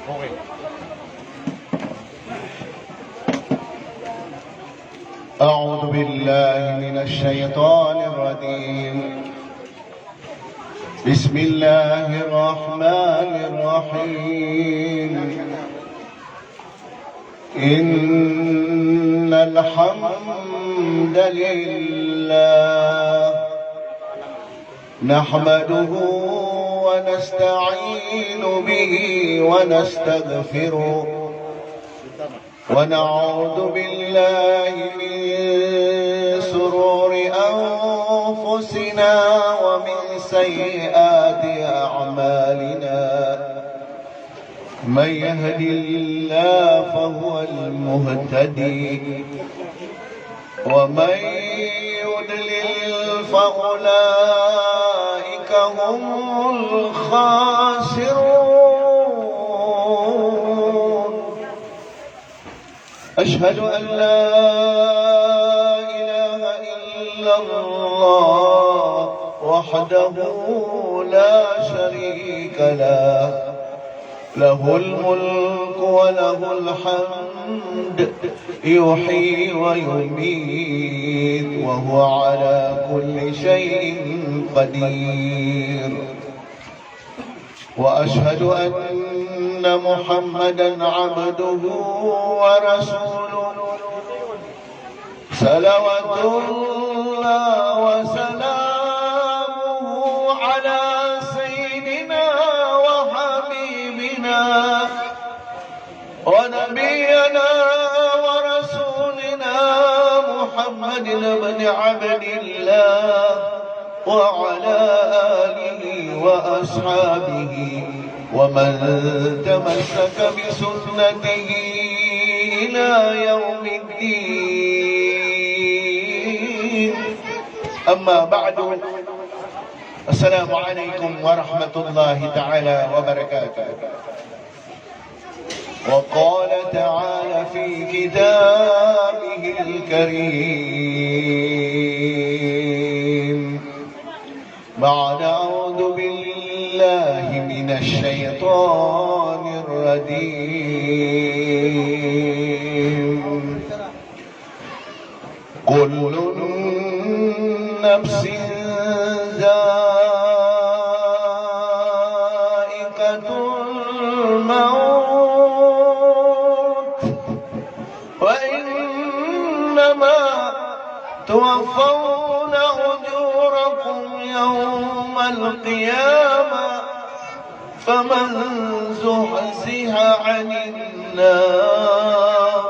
Okay. أعوذ بالله من الشيطان الرجيم. بسم الله الرحمن الرحيم. إن الحمد لله نحمده ونستعين به ونستغفره ونعوذ بالله من شرور أنفسنا ومن سيئات أعمالنا. من يهد الله فهو المهتدي ومن يضلل فأولئك هم الخاسرون. أشهد أن لا إله إلا الله وحده لا شريك له، له الملك وله الحمد يحيي ويميت وهو على كل شيء قدير. وأشهد أن محمدا عبده ورسوله صلوات الله وسلامه على سيدنا وحبيبنا ونبينا ورسولنا محمد بن عبد الله وعلى آله وأصحابه ومن تمسك بسنته إلى يوم الدين. أما بعد، السلام عليكم ورحمة الله تعالى وبركاته. وقال تعالى في كتابه الكريم بعد أعوذ بالله من الشيطان الرجيم. كل نفس ذائقة الموت وإنما توفون أجوركم يوم القيامة فمن زحزح عن النار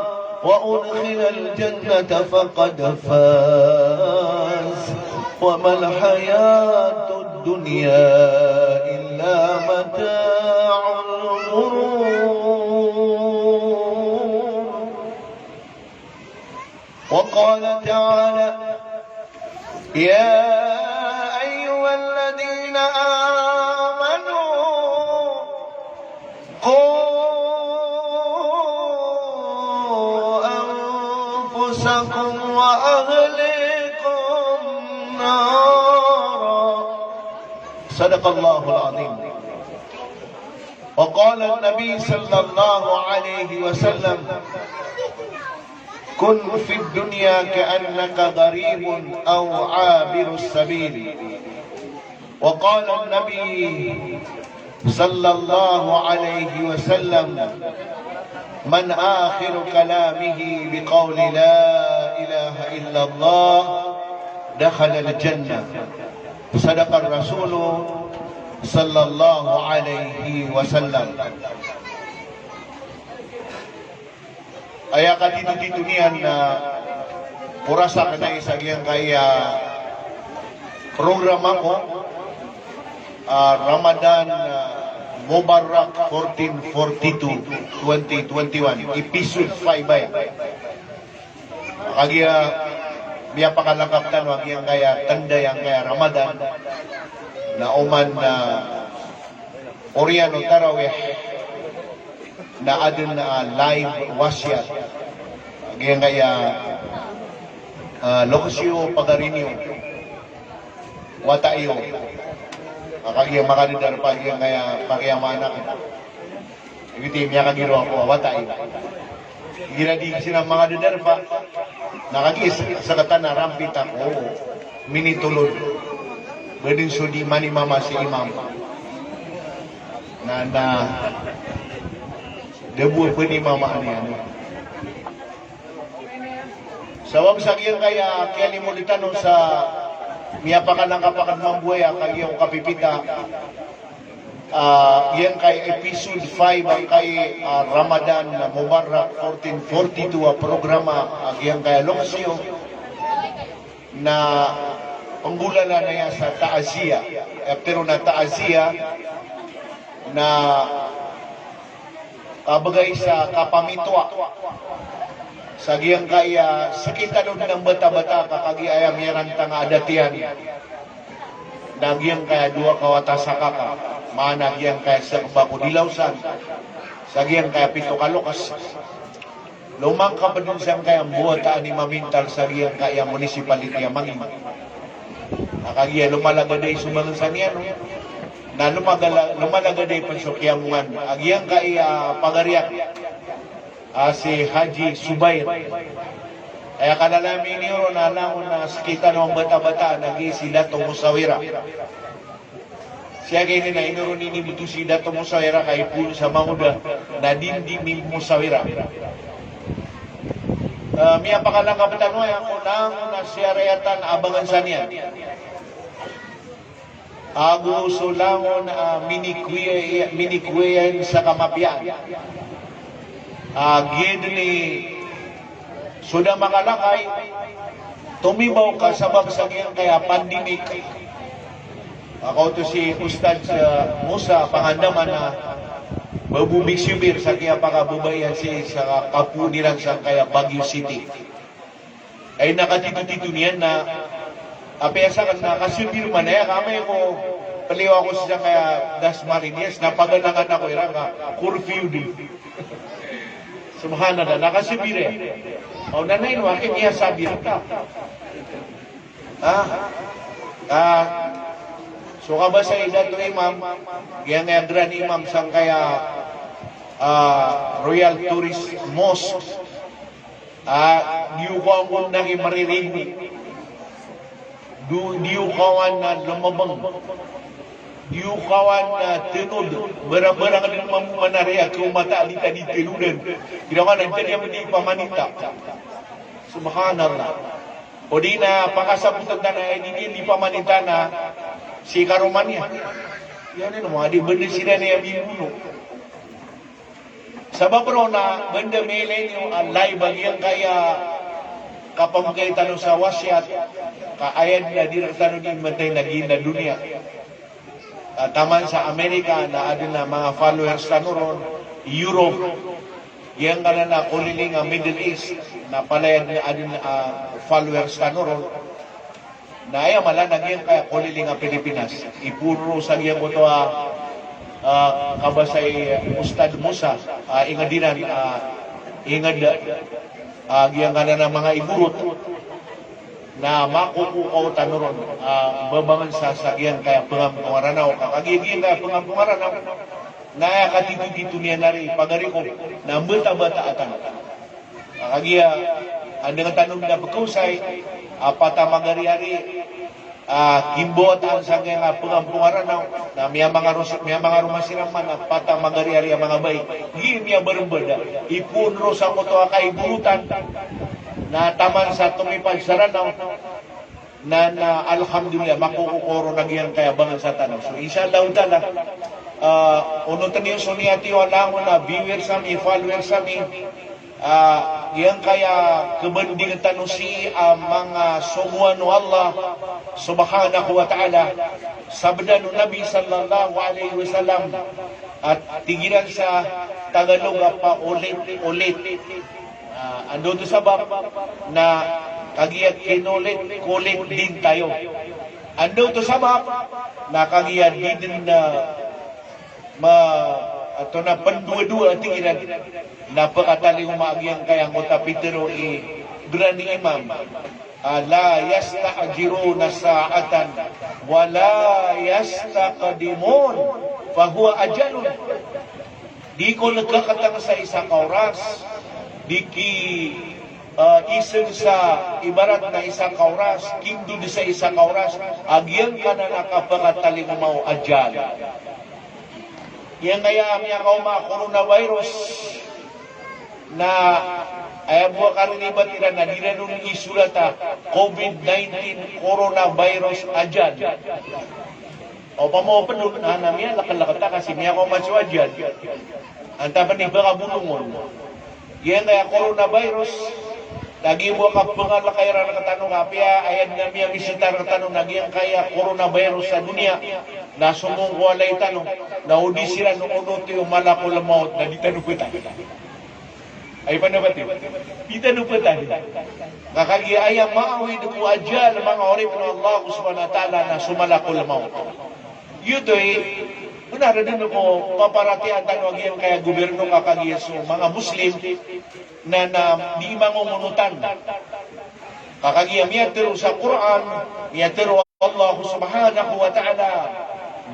وأدخل الجنة فقد فاز وما الحياة الدنيا إلا متاع الغرور. وقال تعالى: يا أيها الذين آمنوا قوا أنفسكم وأهليكم نارا. صدق الله العظيم. وقال النبي صلى الله عليه وسلم: كن في الدنيا كأنك غريب أو عابر السبيل. وقال النبي صلى الله عليه وسلم: من آخر كلامه بقول لا إله إلا الله دخل الجنة. صدق الرسول صلى الله عليه وسلم. Aya ka dito niyan na purasa ka na isang iyang kaya programa ko Ramadan Mubarak 1442-2021 episode 5 ay kagya biya pakalakaptan wag yang kaya tanda yang kaya Ramadan na uman na Oriano Tarawih na adun na live wasyat kaya kaya lokasyo pagarinyo watayo kaya makadidar pa kaya kaya pakiyamanak Iti niya kagiro ako awatay. Ginadi sila mga dadarba. Nakagis sa kata na rampit ako. Minitulod. Pwedeng sudi mani mama si imam. Na debu pwede mama ano. Sawab sa kiyang kaya limulitan no sa miyapakan ng kapakad mambuya kayong kapipita. Yan kay episode 5 ang kay Ramadan Mubarak 1442 programa yan kay Loksyo na panggulala na yan sa taazia pero na taazia na kabagay sa kapamitwa sa giyang kaya sakitan ng bata-bata kakagiyayang yaran tanga adatian nagyang kaya dua kawata sa kaka mana giyang kaya sa bako dilawsan sa giyang kaya pito kalokas lumang ka pa dun siyang kaya buhataan ni mamintal sa giyang kaya municipality mangin nakagiya lumalagaday sumangan sa niya no? Na lumalagaday pansukyamungan agiyang kaya pagariak si Haji Subayr kaya kanalami niyo na alam na sakita ng bata-bata nagi sila tumusawira. Siya kayo na inuro nini buto sila tumusawira kay puno sa manguda na dindi mi musawira. Miya pakalang kapatanoy ako nang na siya rayatan abangan sa niya. Aguso langon minikwiyan sa kamapyan. Gid ni sudah makalakay, tumibaw ka sa bagsagyan kaya pandemic. Ako to si Ustad Musa, pangandaman na babubig sibir sa kaya pakabubayan si sa kapuniran sa kaya Baguio City. Ay nakatito-tito niyan na apesa ka na kasibir man eh, kamay ko paliw ako siya kaya Dasmariñas, napagalangan ako irang curfew din. Subhanallah, nakasibire. O nanay no, akin niya sabi ka. So kabasa ida to imam, yang gran imam sang kaya Royal Tourist Mosque. Diyo ko ang nang maririnig. Diyo kawan na lumabang. Diyo kawan na tinod. Barang-barang din manariya kung mata di tadi tinudan. Kinawa na dyan yung hindi pamanita. Subhanallah. O di na pakasabutan na hindi pamanita na si Karomania. Yan yun mga di benda sila na yung binuno. Sabab ro na benda mele yung alay bagyang kaya kapamagay tanong sa wasyat kaayad na direktano din matay naging na dunia. Taman sa Amerika na adin na mga followers na ron, Europe, yang kana na kuliling Middle East na palayan na adin followers na ron, na ay mala nagyan kaya kuliling Pilipinas. Ipuro sa iya ko to kabasay Ustad Musa, ingadinan, ingad, yang kana na mga iburot, na makukukaw tanuron babangan sa sagyan kaya pengampungaranaw kakagiging kaya pengampungaranaw na katitito niya na rin pagari ko na bata-bata atan kakagiya ang dengan tanong na pagkausay apata magari-ari kimbot ang sagyan nga pengampungaranaw na miya mga rumasiraman apata magari-ari ang mga bay miya berumbeda ipunro sa koto kaiburutan na taman sa tumipag sa ranaw na alhamdulillah makukukuro nagyan kaya bangan sa tanong. So inshallah udala unutan niyo suniati walang na viewers sami, followers sami yan kaya kebandingan tanong si mga sumuan no Allah subhanahu wa ta'ala sabda no Nabi sallallahu alaihi wasallam at tigilan sa Tagalog pa ulit ando to sabab na kagiyat kulit din tayo. Ando to sabab na kagiyat din na ato na pandua-dua tingiran na pakatali umaagyan kaya ngota Pedro grani imam la yasta'jiruna sa'atan wa la yastaqdimun fa huwa ajalun Di ko nagkakatang sa isang oras, di ki isang sa ibarat na isang oras, kindo di sa isang oras, agyan ka na nakapangatali mo adyan. Yan kaya niya mga coronavirus na ay buwa ka rin iba tira na nila nung isulata COVID-19 coronavirus adyan. O pamopan na namin, lakalakata kasi niya ko maswa dyan. Ang tapan ni baka bulungon. Yan kaya coronavirus, lagi mo ka pangalakay ra nakatanong kapya, ayan nga miya visitar katanong, nagyan kaya coronavirus sa dunia, nasumong walay tanong, naudi sila nung uno tiyo malakol maut, na di tanong po tayo. Ay pa na ba tiyo? Di tanong po tayo. Kakagiayang maawi na po adyan, mga orib ng Allah subhanahu wa ta'ala na sumalakol maut. Yuto unara din ko paparatihan tanong yung kaya gobyerno kakagiyaso, mga Muslim na di mangungunutan. Kakagiyam yatiro sa Quran, yatiro Allah subhanahu wa ta'ala,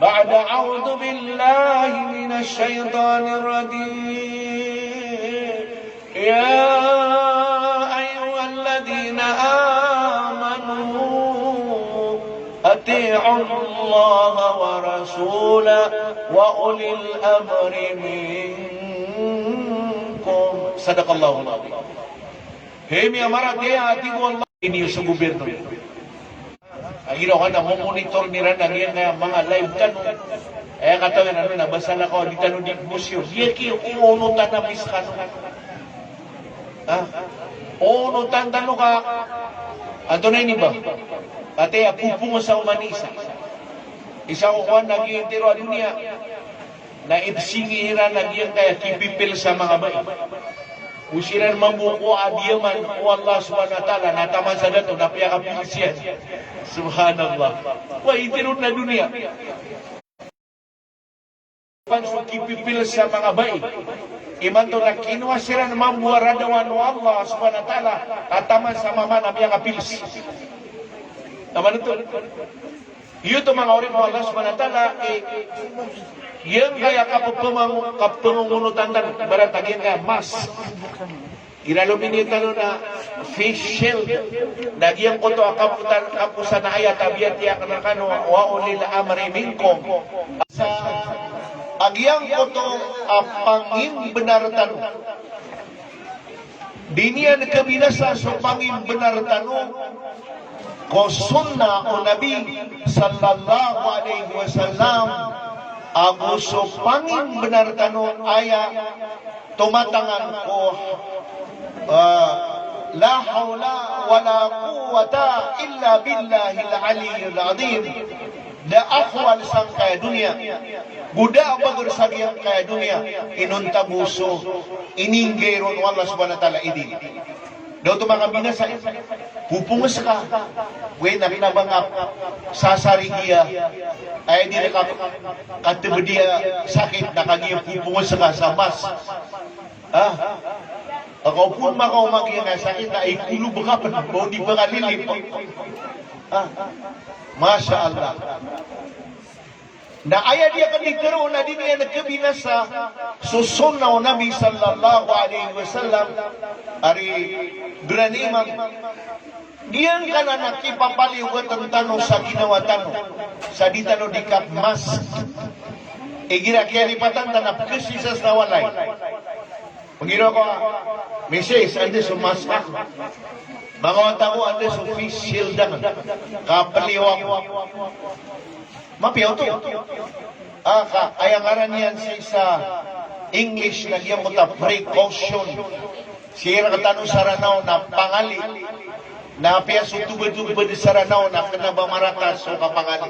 Ba'da a'udhu billahi minash shaytanir rajim. Ya ayyuhalladhina amanu ati'u Allah wa rasulah wa ulil amri minkum. Sadaqallahu al-azim. Hemi amara kaya ati ko Allah ini sa gobyerno. Ang ginawa na monitor nila na yan mga live tanong. Katawin nabasa na ko di tanong di musyo. Diya ki umunutan na miskano. Umunutan tanong ka. Ato na ini ba? Ate apupung sa umanisa. Isa ko kuhan nag-iintiro dunia na ipsingiran nagyan kaya kipipil sa mga bayi. Usiran mamuko adiyaman o Allah subhanahu wa ta'ala nataman sa dato napiyakapil siya. Subhanallah. Wa itirot na dunia. Panso kipipil sa mga bayi. Iman to na kinuha sila na mamuwaradawan o Allah subhanahu wa ta'ala nataman sa mama napiyakapil siya. Naman ito. Iyo to mga orin mo Allah subhanahu wa ta'ala yan kaya kapangungunutan barat agyan kaya mas inaluminitan na face shield nagyan ko to kapusan na ayat abiyat ya kanakano wa ulil amri minkum sa agyan ko to pangin benar tanong dinian kabinasa so pangin benar tanong ko sunnah o Nabi sallallahu alaihi wasallam aguso pangin benar tanong aya tumatangan ko la hawla wala quwata illa billahil aliyyil azim da akhwal sang kaya dunia buda bagur sagyang kaya dunia inuntabuso ininggeron Allah subhanahu wa ta'ala idi daw ito mga binasa, pupungas ka. Wey, nakinabangap, sasarigiya, ay di na katibadiya sakit, nakagiya pupungas ka sa mas. Ako po makaumagya nga sakit na ikulub ka pa, o di ba kalilip? Masya Allah. Na aya dia kanitero na di niya nagkabinasa susunnaw Nabi sallallahu alaihi wasallam ari granimang diyan ka na nakipapaliwat ang tanong sa ginawa tanong sa di tanong di kapmas igira kaya lipatan tanap kasisas na walay pagiro ko misis andi sumasak mga tao andi official dan kapaliwak mapiyaw to. Ayangaran yan sa English, nagyan mo ta precaution. Siya nakatanong sa ranaw na pangali. Na piya sutubad-tubad sa ranaw na kanabamaratas o kapangali.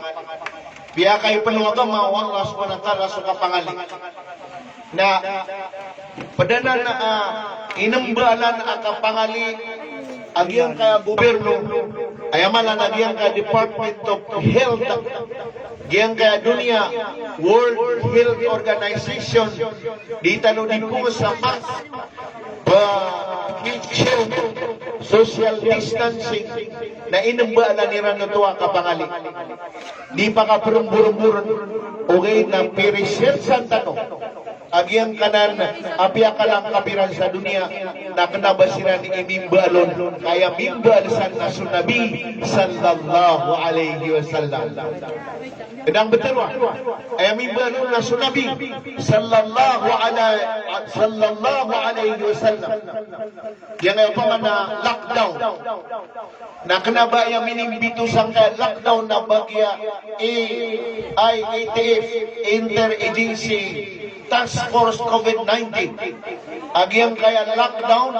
Piya kayo paluwaga mawawas mo ng taras o kapangali. Na padana na inambalan ang kapangali agyan ka gobyerno ayaman na nagyan ka Department of Health gyan ka dunia World Health Organization di talo din po sa social distancing na inambaalan ni Ranotua kapangali di pa ka perumburum-burum okay na piresearch ang tanong Agyang kanan apya kalang kapiran sa dunia na kanabasiran ni imimbalon kaya mimbalsan na sunabi sallallahu alaihi wasallam. Kedang beterwa ay mimbalon na sunabi sallallahu alaihi wasallam. Yang apa mana lockdown na kanaba yang minimbito sang lockdown na bagya IATF Interagency Task Force COVID-19. Agyang kaya lockdown,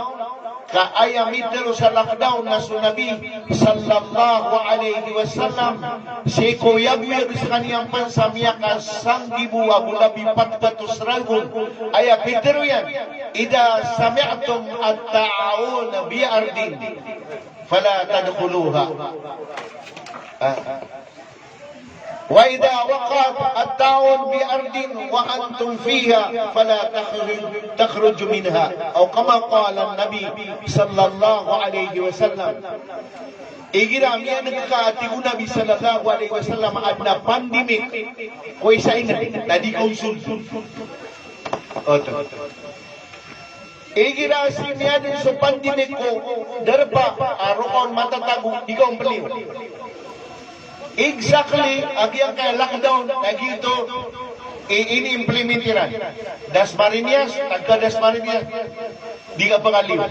kaaya mitero sa lockdown na sunabi sallallahu alaihi wasallam si kuyag-yag sa kaniyang pansamyakan sanggibu abulabi 400,000 aya mitero yan ida sami'tum at-ta'awun bi'ardin fala tadkhuluha وإذا وقعت الطاعون بأرض وأنتم فيها فلا تخرج منها أو كما قال النبي صلى الله عليه وسلم. Igira miya nagkaati ko Nabi sallallahu alaihi wasallam adna pandemic ko isa ingat na di konsul. Oto. Igira si miya din sa pandemic ko darba aron matatago di ka umpaliw. Exactly, agyang kay lockdown, nagito, ini-implementiran. Dasmariñas, tagka Dasmariñas, di ka pakaliw.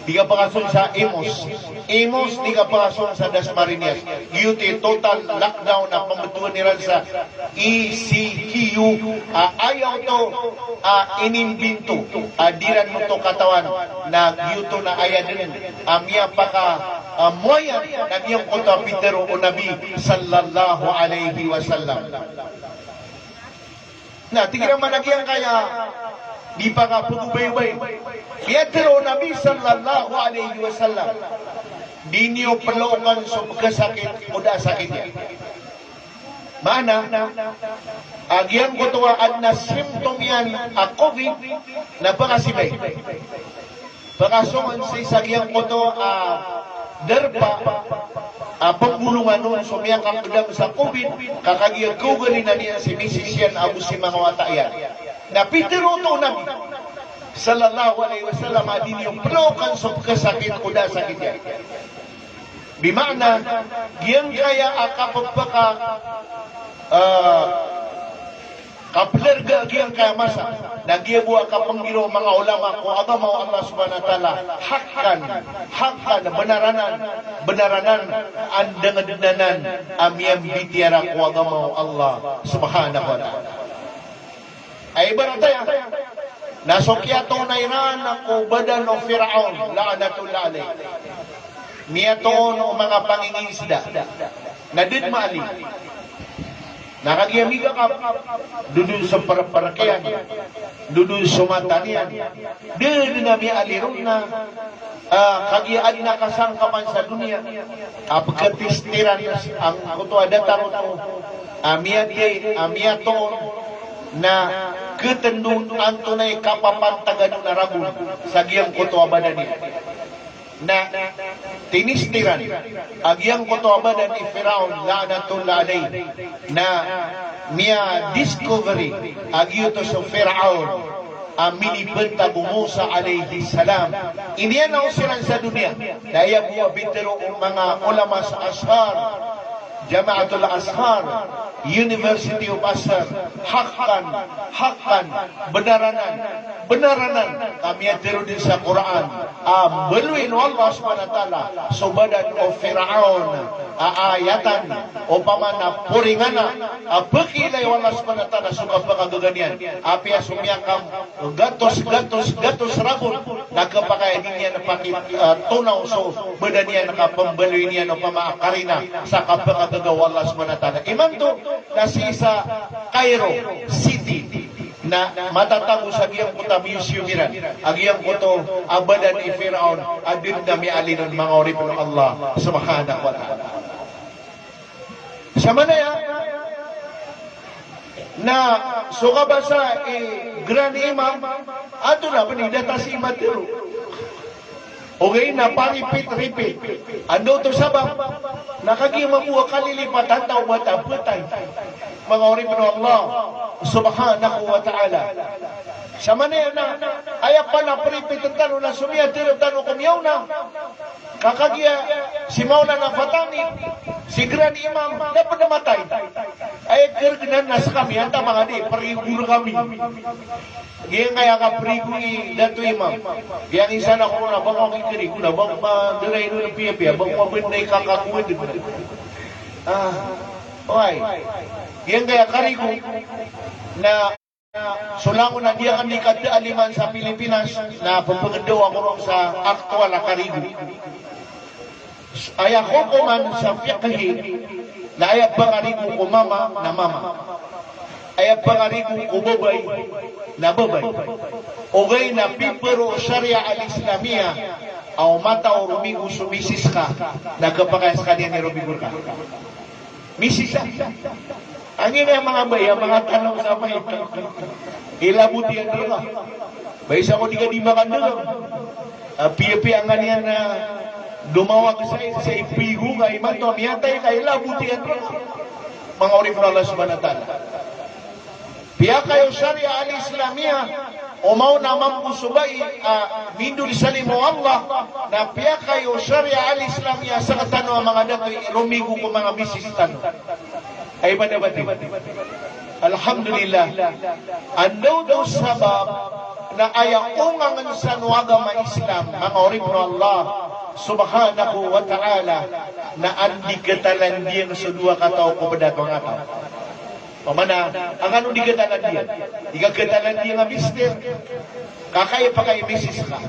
Di ka pakasun sa Imus. Imus, di ka pakasun sa Dasmariñas. Giyuti, total lockdown na pamatuan nila sa ECQ. Ayaw to, inimbinto. Diran mo to katawan na giyuto na ayaw din. Amya paka moyan na giyang kota Pedro o Nabi sallallahu alaihi wasallam. Na, tingnan man nagyang kaya di pa ka pagubay-bay. Pedro Nabi sallallahu alaihi wasallam di niyo pelukan sa pagkasakit o da sakit niya. Mana, agyang kutuwaan na symptom yan COVID na pakasibay. Pakasungan sa isagyang kuto derpa pagulungan nun sumiyang kakadam sa COVID kakagiyag kugali na niya si Mrs. Yan Abu si mga watayan na Pedro to Nabi sallallahu alaihi wasallam adin yung pelukan sa pagkasakit o da sakit yan. Bimana giyang kaya akapagpaka kaplerga giyang kaya masa nagiyabu akapanggiro mga ulama ko agama Allah subhanahu wa ta'ala hakkan benaranan andangadanan amiyam bitiara ko agama Allah subhanahu wa ta'ala ay barataya nasokyato na iran ako badan o Firaun la'anatullah alayh miyaton o mga pangingisda na din maali nakagiyamiga ka dudun sa paraparakian dudun sa mata niya dudun na may alirong na kagiaan na kasangkaman sa dunia pagkatistiran ang kutuwa dataro to amiyaton na ketendun antunay kapapantagan na ragun sa giyang kutuwa badan niya na tinistiran agyang kutuwa badan ni Firaun la'natullah alayh na miya discovery agyo to sa Firaun minibenta Musa alayhi salam iniyan na usiran sa dunia daya buwa bitero mga ulama sa Ashar Jamaatul Ashar University of Ashar hakkan benaranan kami atiro din sa Quran beluin Allah subhanahu wa ta'ala subadan o Firaun aayatan o pamana puringana bekilay Allah subhanahu wa ta'ala sumab pagagaganian apia sumyakam gatos ragun nagkapakaya niya na pakit tunaw so badan niya nakapambeluin niya no pamaakarina sa kapagagawa Allah subhanahu wa ta'ala iman to nasi sa Cairo City na matatago sa giyang kuta museum-iran agiyang kuto abadan ni Firaun adin na mialinon mga orip ng Allah subhanahu wa ta'ala sa manaya na sukabasa Grand Imam ato na panidata si Matero okay na paripit-ripit ando to sabang nakagima po kalilipatan tao mataputay mga orib ng Allah subhanahu wa ta'ala. Sa manaya na, ayaw pa na pripitan tano na sumiya, tiro tano kumiyaw na. Kakagiya, si Mauna na Fatani, si Grand Imam, dapat namatay. Ay, kergenan na sa kami, hanta mga di, pariguro kami. Giyang kaya ka priguri dato Imam. Giyang isa na ko na, baka kikiri ko na, baka madiray no ng piya-piya, baka mabinday kakakuwid. Okay. Giyang kaya karigo na sulangon na diya kami kadaliman sa Pilipinas na pagpagadaw ako ron sa aktual na karigo. Ay ako kuman sa fiqhi na ayat pangarigo ko mama na mama. Ayat pangarigo ko babay na babay. Ogay na pipero syariah al-Islamiyya aw mata o rumigo sumisis ka nagkapakayas ka niya ni Rumigo ka. Misis ka. Ang ina mga bay, mga tanong sa may ilabuti ang dila. Baysa ko di ka di makandang. Piya-piya nga niya na dumawag sa ipigo nga iman to, miyatay ka ilabuti ang dila. Mga orib na Allah subhanahu wa ta'ala. Piya kayo syariah al-Islamiyya, umaw naman po subay, mindul salim mo Allah, na piya kayo syariah al-Islamiyya sa katano ang mga datoy, rumigo ko mga misis tanong. Ay badabati. Alhamdulillah. Andaw daw sabab na ayaungan sa nuwaga ma-Islam, mga orib na Allah subhanahu wa ta'ala, na andi katalan diyan sa dua katao ko padatong ataw. Pamana, ang ano di katalan diyan? Di ka katalan diyan nga mister. Kakaya pa kayo misis ka.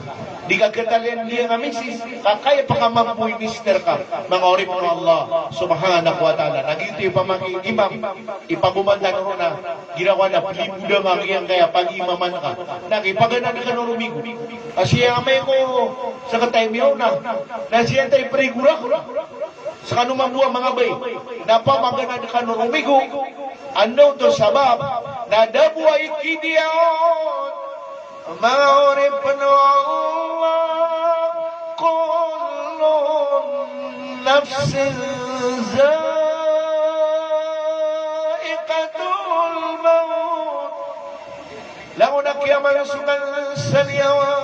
Di ka katalan diyan nga misis. Kakaya pa ka mampuy mister ka. Mga orib ng Allah subhanahu wa ta'ala. Nagito yung pamangking imam. Ipagumanda ko na ginawa na pilibuda nga kaya kaya pag-imaman ka. Nakipaganan ka ng rumigo. Asya may ko sa kataymiyaw na. Nasya tayo pregura ko. Sa kanumang buwa mga bay. Napamaganan ka ng rumigo. Ano to sabab na dabuwa ikidiyaon mga orib na Allah kullun nafsin zaiqatul maut. Lamu na kiaman sukan sa niyawa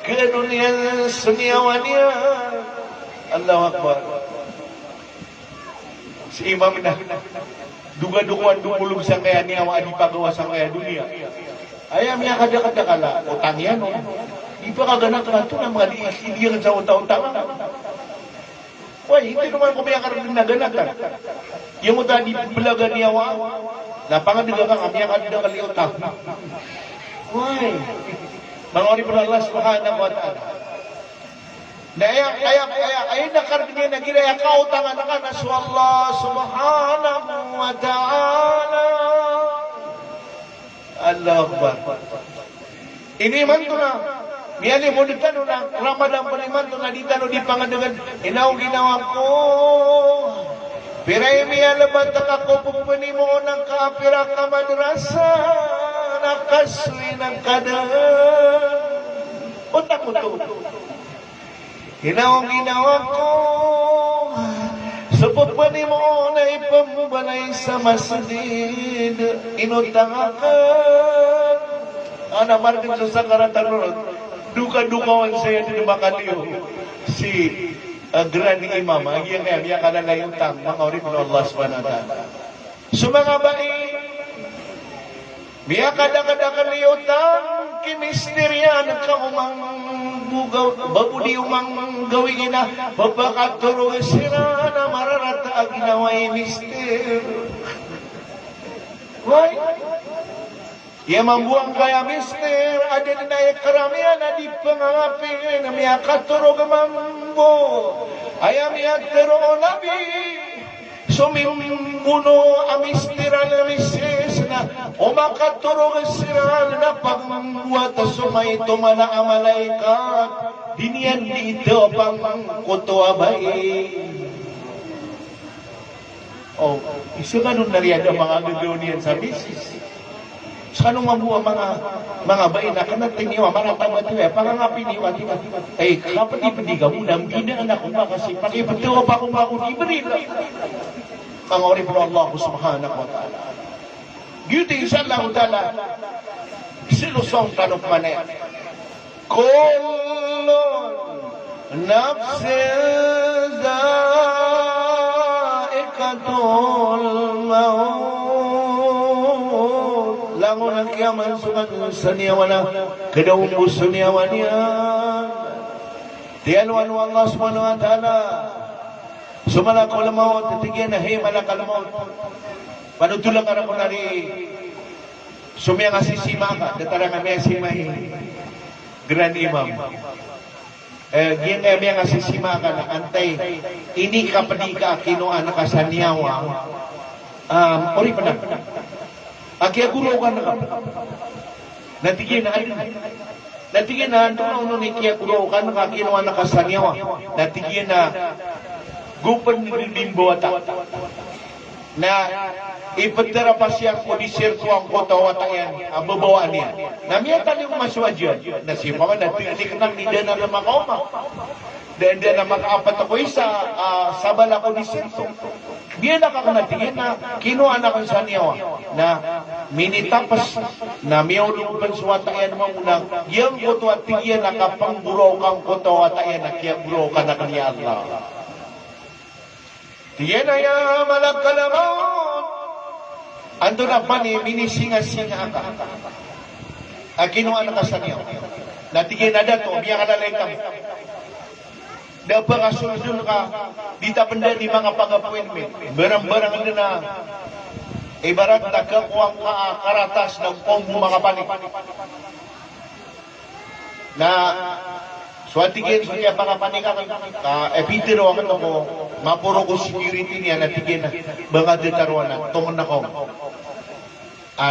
kaduniyan sa niyawa niya. Allahu Akbar. Si imam na duga-duguan dumulog sa kaya niya wa di pagawa sa kaya dunia. Ayam niya kada-kada kala utang yan no. Di pa kaganak na ito na mga diidiyan sa utang-utang. Why, hindi naman ko may akaroon na ganakan. Yung uta di belaga niya wa napangadiga ka kami ang kadida kali utang. Why? Mga orib na Allah subhanahu wa ta'ala. Ay nakardinya na ginaya kautangan na ka na sa Allah subhanahu wa ta'ala. Allah Akbar. Ini man to na. Miyali mo dito na Ramadan pa naman to na dito di pangadangan. Inaw ginawa ko. Piray miyala ba ako pupuni mo ng kaapira ka madrasa. Nakaswi ng kadan. Utak ko to. Ginawa ko. Supot pa ni mo na ipamubalay sa masjid. Inutang akan. Ana martin sa karatan ron. Duka-dukawan saya di makaliyo. Si Grand Imam. Ang iyang kaya miya kanalay utang. Mga orib na Allah subhanahu wa ta'ala. So mga bai. Miya kadang-kadang liutang. Kimisterya nagkaumang bugaw, babudi umang gawin na, babakaturo sila na mararata ang ginaway mister. Why? Yamang buang kaya mister, ada na karamihan na di pangangapin, na miyakaturo gamambo, ayam miyakaturo nabi, sumimbuno ang mister na misis na, umakaturo sila na pagbuhat sumay tumana ang malaikat, diniyan dito pang kutuabay. Oh, isa ka nun nariyan ang mga gagawin sa misis. Sa kanong mabuha mga bain na kanating iwa, mga tamat-iwa, pangangapin iwa, ay kapatid-pati ka muna, hindi na anak ko ba kasi pakipatuwa pa kung ako di beri. Mangori po Allah subhanahu wa ta'ala. Beauty inshallah ta'ala. Silusong tanong manet. Kullu nafsin za'iqatul maut. Langon ang kiaman sukat saniyawan na kadawang gusto niyawan niya. Tiyaluan wa Allah subhanahu wa ta'ala. Sumalakol maut, titigyan na hey malakal maut. Panutulang ka na ko nari sumiyang asisima ka, datara kami asimay Grand Imam. Giyan kami ang asisima ka na antay, ini ka padika kinuha na kasanyawa. Ori pa na. Akya gulo ka na ka. Natigyan na ayun. Natigyan na, doon ni kaya gulo ka na kinuha na kasanyawa. Natigyan na, gupan ni limbo ata. Na ipatara pa siya ko di sirko ang kotawata yan, babawaan niya. Namiyatan yung maswadyan, na siya pa man, natinik nang nida na naman ako ma. Dahil na makaapat ako sa bala ko di sirko. Diyan na kakanatingin na kinuha na kong sanyawa na minitapas na miyawalong bansuwata yan mga unang yung kotawata yan nakapangguraw kang kotawata yan na kiyaguraw ka na kanya Allah. Diyan na yung malagkalamot. Ando na pa ni minisinga-singa ka. Kinuha na ka sa niyo. Natigyan na dato, biya ka lalay ka. Dapat kasunod ka, di tapanda ni mga pag-appointment. Barang-barang na ibarat nagkakuha ka karatas ng pong mga panik. Na suatigin sa niya mga panika epitero ang ko mapuro ko security niya natigin na mga detaruan na tungon na ko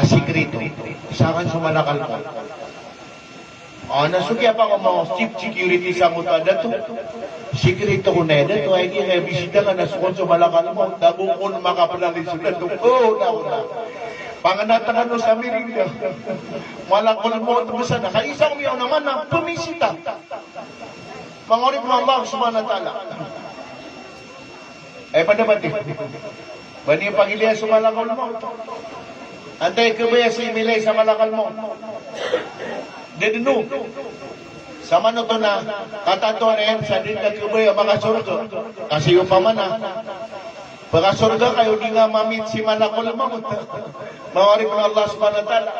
sikrito sa akin sumalakal ko nasugya pa ko mga chief security sa muta dato sikrito ko na dato ay di na bisita ka na sumalakal mo dabukon makapalalis na na panganatan no sa Mirinda malakol mo tubusan na kaisang miyaw naman na pumisita. Mangorip mo Allah subhanahu wa ta'ala. Padabati. Bani pagiliya sumalakol mo. Antay kabaya si Milay sa malakal mo. Dedeno. Sama no to na katato rin sa din kabaya mga surga. Kasi yung pamana. Pagka surga kayo di nga mamit si malakol mo. Mangorip mo Allah subhanahu wa ta'ala.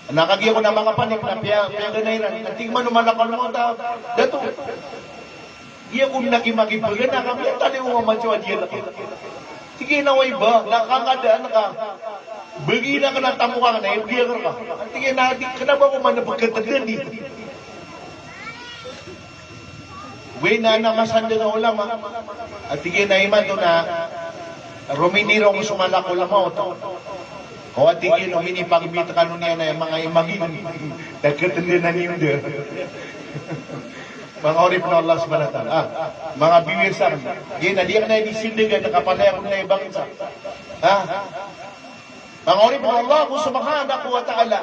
Nakagiya ko na mga panik na piyaganayran. At tingman malakal mo dato. Iya kung nagimagipagin na kami, tali mo mamatsuwa diyan ako. Sige na way ba, nakakadaan ka. Bagi na ka na tamo ka na, ibiya ka. Sige na, ka na ba ko man napagkatagan dito? Way na namasanda na ulam ha. At sige na iman to na, ruminiro ko sumalakol mo ito. O at tingin, minipagmita ka nun yan na yung mga imagin. Nagkatanda na niyo doon. Mga orip na Allah subhanahu wa ta'ala. Mga biwisan. Yan, nadiyak na ibisindigan, nakapalaya ko na ibang isa. Mga orip na Allah subhanahu wa ta'ala.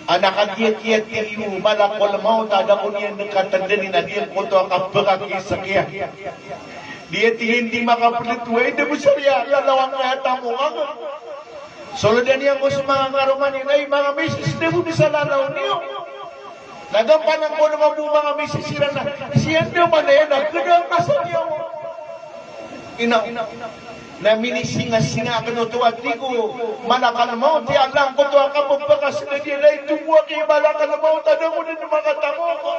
Nakagiyat-yat yung malakol mo, tada ko niyan nakatanda ni nadiyak ko ito ang kapagkakisakya. Dia hindi makaplituay, di mo siya kalawang kayata mo ka. Solodan niya ko sa mga karumanin, ay mga misis, di mo bisa lalaw niyo. Nagampanan ko naman po mga misis sila na, siyan naman na yan, nagkadang kasan niya mo. Na minisinga-singa ka no to at di ko malakal mo, di alam ko to ang kapagpakas na di na ituwa kay malakal mo, tada ko na mga tamo ko.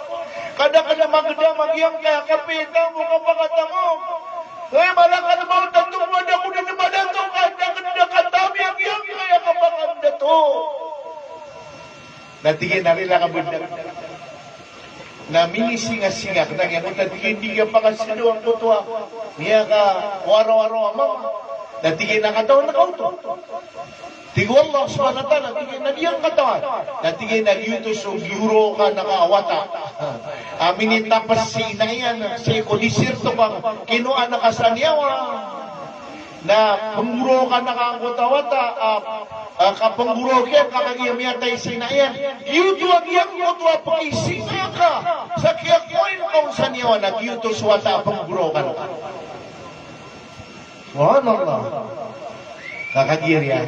Kada magda magyang kaya kapita mo kapag tamo. Ay malakal mo, tatuwa na ko na naman na to, kada katami ang yang kaya kapag na to. Natigin na rin lang kabundag. Na minisinga-singa ka na yan, natigin di ka pa kasi doon ko to. Niya ka, waro-waro mo. Natigin na katawan na kauto. Tigo Allah subhanahu wa ta'ala, natigin na diyang katawan. Natigin na yutos o giro ka nakaawata. Minitapas si inayan, si kodisirto kang kinuha na kasanyawa. Na pumuro ka nakakutawata, kapangguro kaya kakagiyamiyatay sinayan. Yuto agyan ko to pagisina ka sa kiyakoin kung sa niyo nagyuto suwata pangguro ka. Subhanallah. Kakagiyariya.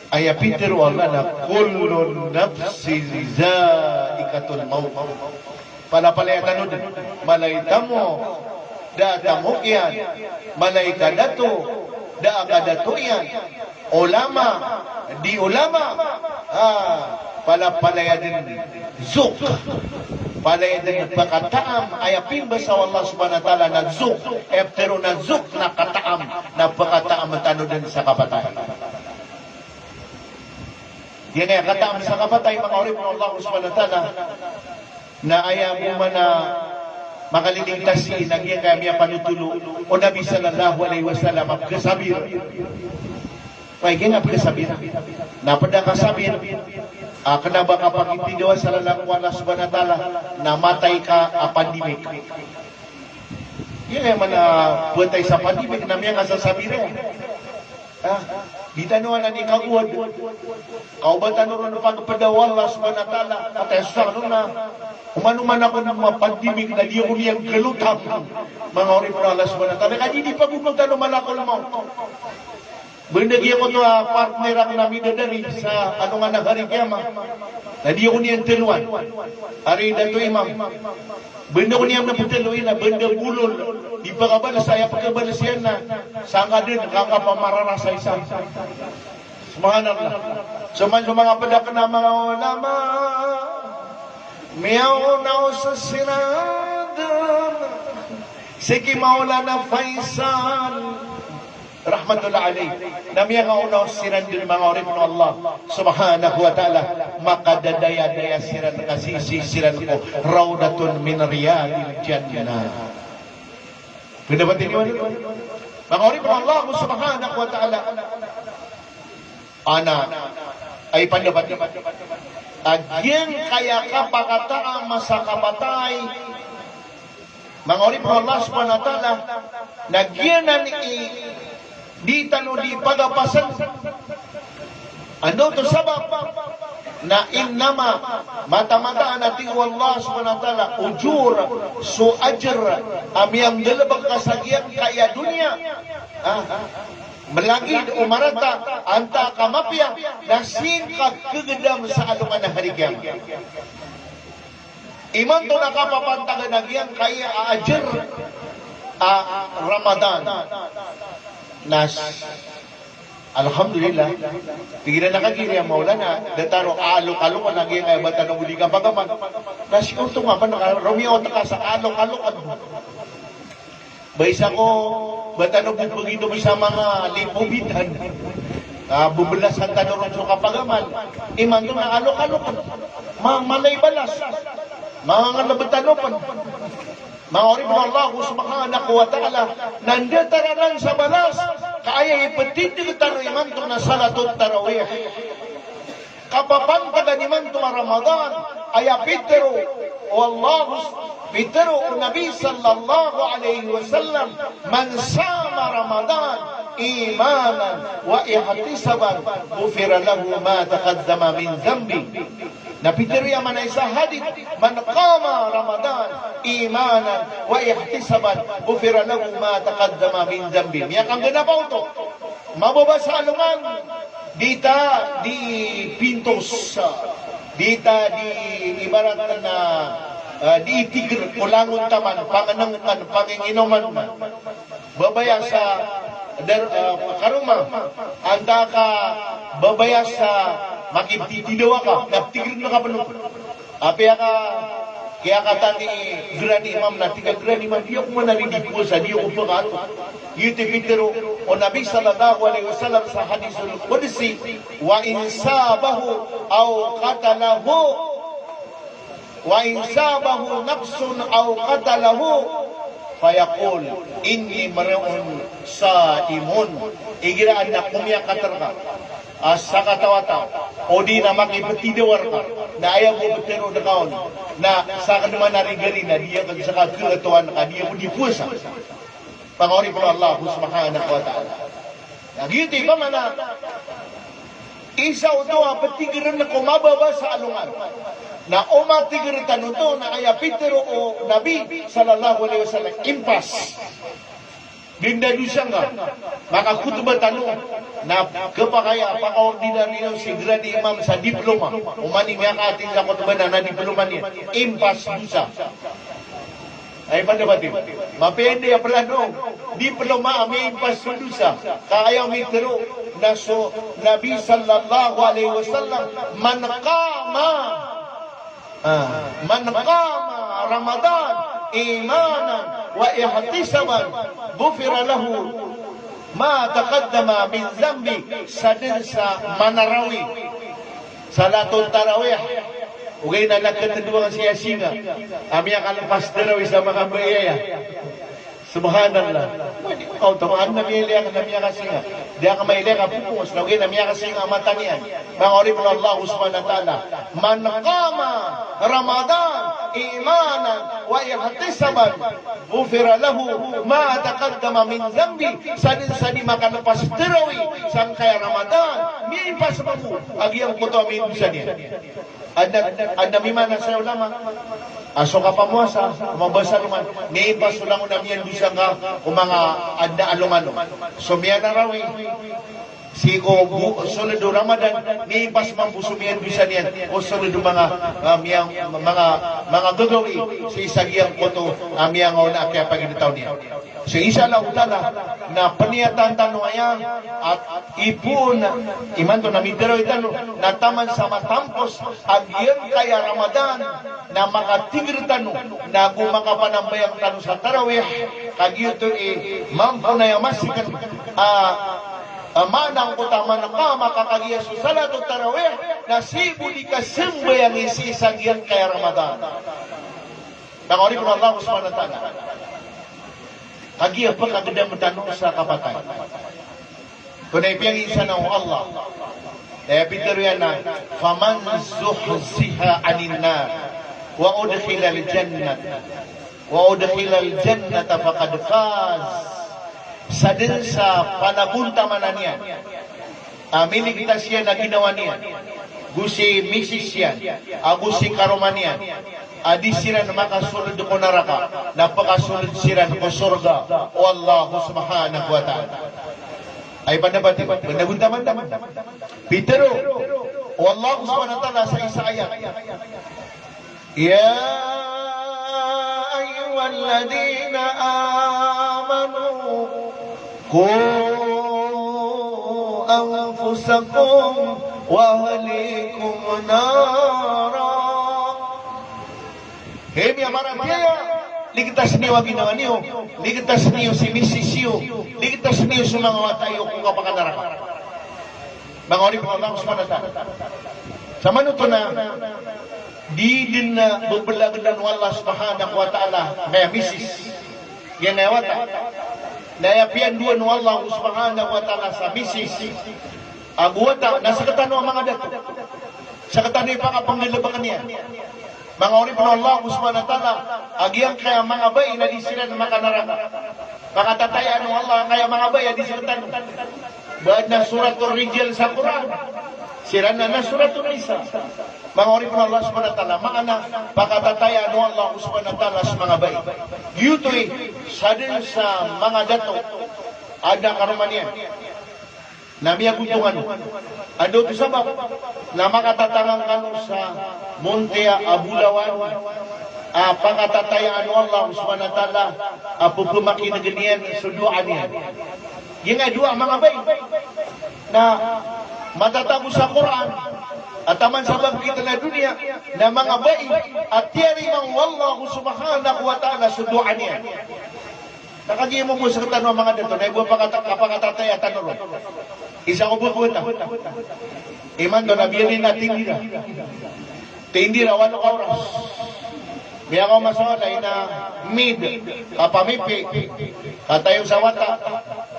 Ay Peter Allah na kullu nafsin zaikatul maut. Palapalayatan nun, malayta mo, datamo yan, malayka dato, daaga dato yan, ulama, di ulama, palapalaya din, zuk, palaya din pagkataam, ayapin ba sa Allah subhanahu wa ta'ala na zuk, pero na zuk na kataam, na pagkataam matano din sa kapatay. Yan ay kataam sa kapatay, mga orib ng Allah subhanahu wa ta'ala, na ayaw mo man na makaliligtas si nagyang kaya miya panutulo o Nabi sallallahu alaihi wasallam apkasabir. Pagiging apkasabir. Napada kasabir, kanaba kapag ipindawa sa lalakwa na subhanahu wa ta'ala, namatay ka a pandemic. Yan ay man buwatay sa pandemic na miya kasasabir eh. Di tanuan na ni kaguad. Kaubatan ron ng pagpadawal Allah subhanahu wa ta'ala. At sa na, umanuman ako ng mga pandemik na di ako niyang galutang. Mga orin mo na Allah subhanahu wa ta'ala. Kaya di pa bubagtan malakol mo. Bendagi ako ito partner ang namin dadari sa ano nga nagharikiyama. Na di ako niyang tiluan. Ari na ito imam. Benda ko niyang naputiluin na benda bulol. Di pa kabalas, saya pagkabalas yan na saan ka din, kakapamarara sa isa. Subhanallah. Suman sa mga padak na mga ulama, miyaw na sa sinadam, sige maulana Faisal, rahmatullah alayh, na miyaw na sinadam mga orin ng Allah, subhanahu wa ta'ala, makadadaya-daya siran kasisi-siran ko, rawdatun min riyadil jannah. Pinabatin niyo ano? Mga orin ng Allah subhanahu wa ta'ala, ana ay pandabat agyan kaya kapakataan masa kabatay mga orin ng Allah subhanahu wa ta'ala nagyanan di tano di pagapasan ano to sabab na innama mata-mataan natin Allah subhanahu wa ta'ala ujur su ajr amiyang dalabang kasagyan kaya dunia melagid umarata anta kamapya na singkag kagedam sa alungan na harigyan. Iman to nakapapantagan nagyan kaya ajr Ramadan nas alhamdulillah tignan nakagiri ang maulana dataro alok-alok ang nagyan kaya bata ng uli ka pagaman nasyon to nga ba Romeo taka sa alok-alok Baisa ko, batano bubugito mo sa mga lipubitan. Bubulasan tanong sa kapagaman. Iman doon na alok-alok. Mga malay balas. Mga ngalabatanupan. Mga orin mo Allah subhanahu wa ta'ala. Nandatararan sa balas. Kaya ipatindig tanong iman doon na salatut tarawih. Kapapantagan iman doon na Ramadan. Aya Petero. Wallahu Bitaro Nabi sallallahu alaihi wasallam man sama Ramadan imanan wa ihtisaban ghufira lahu ma taqaddama min dhanbi. Napitiro yaman ay sa hadith man qama Ramadan imanan wa ihtisaban ghufira lahu ma taqaddama min dhanbi. Miya kang ganapaw to. Mababasa alungan dita di pintos dita di ibarat na di itigir ulangon taman panganangan panginginuman babaya sa karuma anda ka babaya sa makiptitidawa ka naptigir na ka panong apya ka kaya katani grani imam na tiga grani imam diyo ko manarindi po sa diyo ko pagato yuti pitero o Nabi sallallahu alaihi wasallam sa hadisul qudsi wa insabahu aw qatalahu wa insabahu nafsun aw qatalahu fayaqul inni mar'un saimun igiraan na kumya katarka sa katawata o di na makipatidawar ka na ayaw mo betero na kaon na sa kanuman narigari na diya kag sa kagatuan ka diya mo di pusa pangori po Allah subhanahu wa ta'ala nagiti pa man Isa ito ang patigiran na kumababa sa alungan. Na umatigir tanuto na kaya Pedro o Nabi sallallahu alaihi wasallam impas. Dinda siya nga, makakutuba tanong na kapakaya, paka-ordinaryo si grade imam sa diploma. Umaning nga ating sa kutuba na diploma niya. Impas dusa. Ay panabatin. Mapende ang plano. Diploma may impas dusa. Kaya may tiro na so Nabi sallallahu alaihi wasallam man qama Ramadan imanan wa ihtisaban ghufira lahu ma taqaddama min dhanbi sadin sa manarawi salatul tarawih ugay na nagkatadwa siya singa ami ang pastor sa mga bayaya subhanallah kau tamaan na miya ka namiya kasinga dia ka maile ka pupus na ugay namiya kasinga mata niya mga orib ng Allah subhanahu wa ta'ala man qama Ramadan imanan wa ihtisaban ghufira lahu ma taqaddama min dhanbi sadin makanapas tirawi sang kaya Ramadan mi impas mo agiyang kuto amin sa niya ada mimana sa ulama aso ka pamuasa mabasa naman mi impas ulang na miyan bisa nga o mga adda alumano so miyan na rawi si ko sunod do Ramadan ni pas mampusumian bisa niyan o sunod do mga gagawi si isagiyang koto amiyang ona kaya paginitaw niya so inshallah utala na paniyatan tanong at ipon iman to na midero itano na taman sa matampos agyan kaya Ramadan na makatigir tanong na gumakapanambayang tanong sa tarawih kagyo to mampo na yamasikan manang utama na makakagiya sa salatul tarawih na sibu di kasembay ang isisagyan kay Ramadan. Nangori po Allah subhanahu wa ta'ala. Kagiya pa kaganda matanong sa kapatay. Kung naipiyang isa ng Allah, pitero yan na, faman zuhziha anin nar, wa udkhila al-jannata faqad faz. Sa din sa panabuntaman niya, miligtas siya na ginawa niya. Gusi misis siya, gusi karuman niya. Adi sila na makasunod ko naraka, napakasunod sila ko surga. Wallahu subhanahu wa ta'ala. Ay panabati, panabuntaman. Pero, wallahu subhanahu wa ta'ala sa isa ayat. Ya ayyuhalladhina amanu قوا أنفسكم وأهليكم نارا. Hemi amaran kaya ligtas niyo ang ginawa niyo, ligtas niyo si Mrs. Yu, ligtas niyo sa mga watayo kung kapakanaraka. Mga orib ng Allah subhanahu wa ta'ala. Sa manuto na di din na bubalagan ng Allah subhanahu wa ta'ala kaya Mrs. Yan na wata. Nayapian dua no Allah subhanahu wa ta'ala sa misis aguwata nasa katano ang mga dato sa katano yung pangapangalabakan niya mga orib no Allah subhanahu wa ta'ala agiyang kaya mga bay na di sila na makanaraka makatatayaan no Allah kaya mga bay di sila katano bahad na suratul Rijal sa Quran sira na suratul Nisa mga orib no Allah subhanahu wa ta'ala mga na pakatatayaan no Allah subhanahu wa ta'ala sa mga bay yutoy sa din sa mga dato ada karuman niya na miya guntungan ado to sabab na makatatangang kano sa Monte Abulawan pakatatayaan no Allah subhanahu wa ta'ala pupumaki na ganyan suduan niya yung nga dua mga bay na matatago sa Quran at taman sa bagkita na dunia na mga bay at tiyari mang wallahu subhanahu wa ta'ala suduan niya. Nakagiye mo po sa katanong mga dito na ibuwa pakatatay at tanong. Isa ko bubuta. Iman doon nabiyanin natin nila. Tindira, 1 oras. May ako masolay na mid, kapamipi, katayo sa wata.